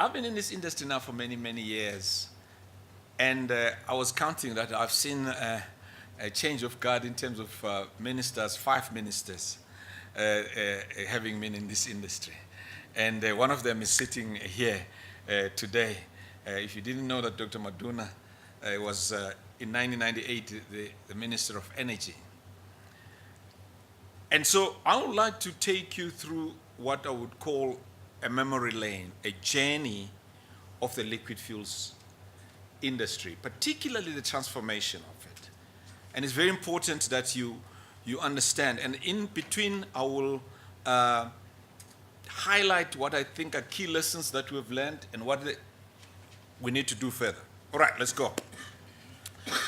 I've been in this industry now for many, many years, and I was counting that I've seen a change of guard in terms of ministers, 5 ministers having been in this industry. And one of them is sitting here today. If you didn't know that Dr. Maduna was in 1998 the Minister of Energy. And so I would like to take you through what I would call a memory lane, a journey of the liquid fuels industry, particularly the transformation of it. And it's very important that you understand. And in between, I will highlight what I think are key lessons that we've learned and what we need to do further. All right, let's go.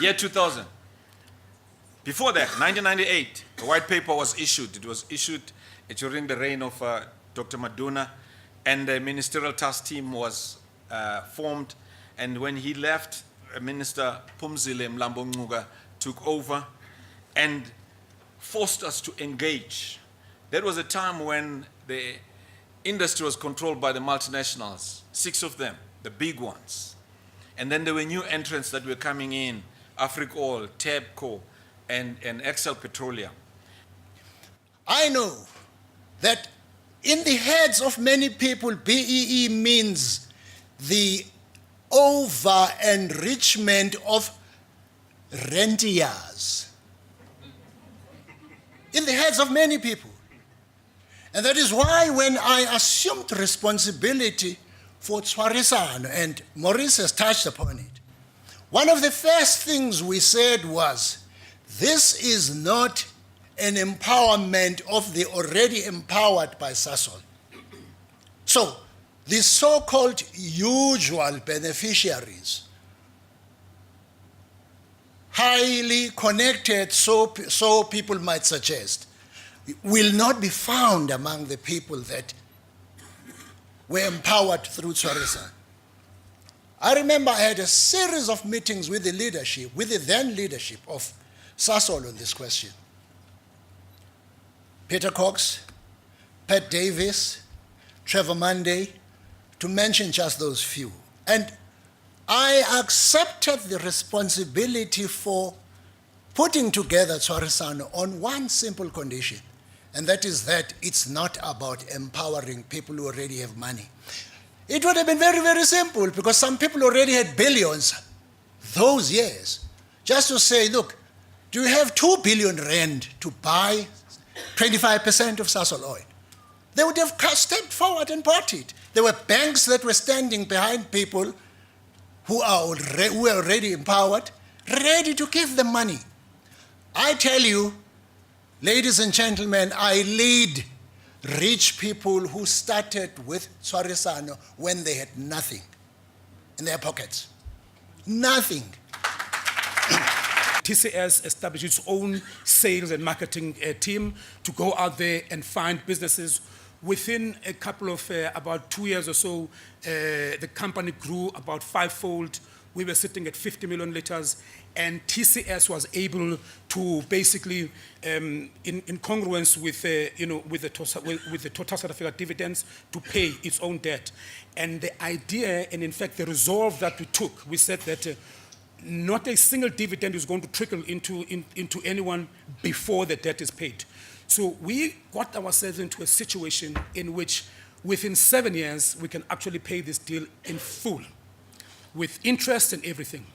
Year 2000. Before that, 1998, the white paper was issued. It was issued during the reign of Dr. Maduna, and the ministerial task team was formed. And when he left, Minister Phumzile Mlambo Ngcuka took over and forced us to engage. That was a time when the industry was controlled by the multinationals, 6 of them, the big ones. And then there were new entrants that were coming in, Africa Oil, TABCO, and Excel Petroleum. I know that in the heads of many people, BEE means the over-enrichment of rentiers. In the heads of many people. And that is why when I assumed responsibility for Tshwarisano, and Maurice has touched upon it, one of the first things we said was, this is not an empowerment of the already empowered by Sasol. So, the so-called usual beneficiaries, highly connected, so people might suggest, will not be found among the people that were empowered through Tshwarisano. I remember I had a series of meetings with the leadership, with the then leadership of Sasol on this question. Peter Cox, Pat Davis, Trevor Monday, to mention just those few. And I accepted the responsibility for putting together Tshwarisano on one simple condition, and that is that it's not about empowering people who already have money. It would have been very, very simple because some people already had billions those years. Just to say, look, do you have 2 billion rand to buy 25% of Sasol oil? They would have stepped forward and bought it. There were banks that were standing behind people who were already empowered, ready to give them money. I tell you, ladies and gentlemen, I lead rich people who started with Tshwarisano when they had nothing in their pockets. Nothing. TCS established its own sales and marketing team to go out there and find businesses. Within a couple of, about 2 years or so, the company grew about 5-fold. We were sitting at 50 million liters, and TCS was able to basically, in congruence with, with the total South Africa dividends, to pay its own debt. And the idea, and in fact the resolve that we took, we said that not a single dividend is going to trickle into anyone before the debt is paid. So we got ourselves into a situation in which within 7 years we can actually pay this deal in full, with interest and everything.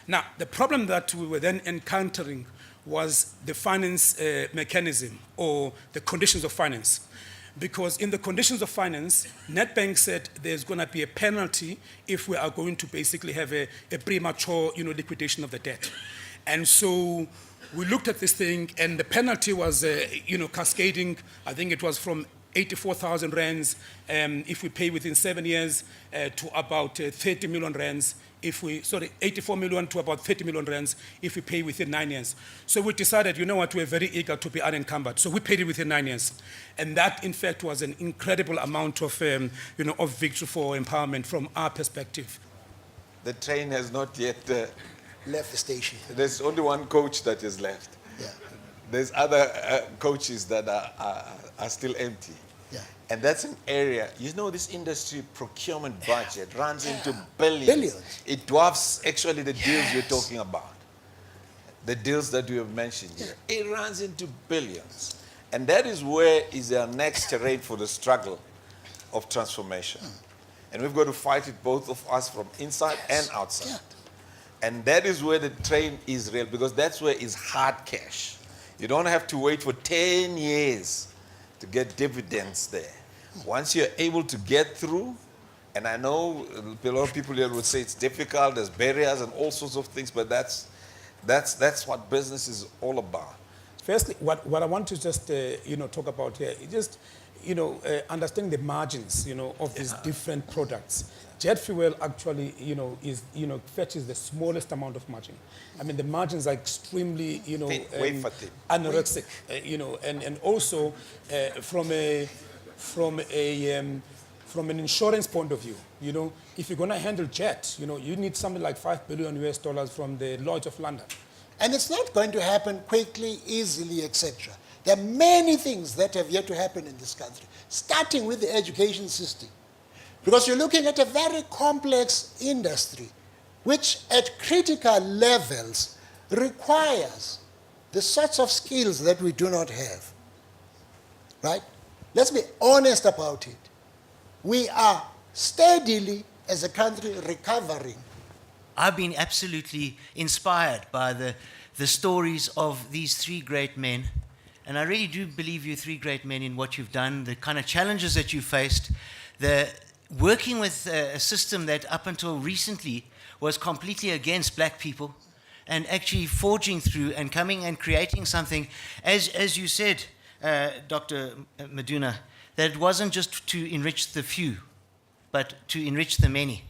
Now, the problem that we were then encountering was the finance mechanism, or the conditions of finance. Because in the conditions of finance, Nedbank said there's going to be a penalty if we are going to basically have a premature liquidation of the debt. And so we looked at this thing, and the penalty was cascading. I think it was from 84,000 rands if we pay within 7 years to about 30 million rands. 84 million to about 30 million rands if we pay within 9 years. So we decided, you know what, we're very eager to be unencumbered. So we paid it within 9 years. And that, in fact, was an incredible amount of, of victory for empowerment from our perspective. The train has not yet left the station. There's only one coach that is left. Yeah. There's other coaches that are still empty. Yeah. And that's an area, this industry procurement budget runs into billions. Billions. It dwarfs actually the deals you're Yes. talking about. The deals that you have mentioned here. It runs into billions. And that is where is our next terrain for the struggle of transformation. And we've got to fight it, both of us, from inside and outside. Yeah. And that is where the train is real, because that's where is hard cash. You don't have to wait for 10 years to get dividends there. Once you're able to get through, and I know a lot of people here would say it's difficult, there's barriers and all sorts of things, but that's what business is all about. Firstly, what I want to just talk about here is just understanding the margins of these different products. Jet fuel actually fetches the smallest amount of margin. I mean, the margins are extremely Wafer thin. anorexic. And also from an insurance point of view, if you're going to handle jet, you need something like $5 billion from the Lloyd's of London. And it's not going to happen quickly, easily, etc. There are many things that have yet to happen in this country, starting with the education system. Because you're looking at a very complex industry, which at critical levels requires the sorts of skills that we do not have. Right? Let's be honest about it. We are steadily, as a country, recovering. I've been absolutely inspired by the stories of these three great men. And I really do believe you three great men in what you've done, the kind of challenges that you faced, the working with a system that up until recently was completely against black people, and actually forging through and coming and creating something, as you said, Dr. Maduna, that it wasn't just to enrich the few, but to enrich the many.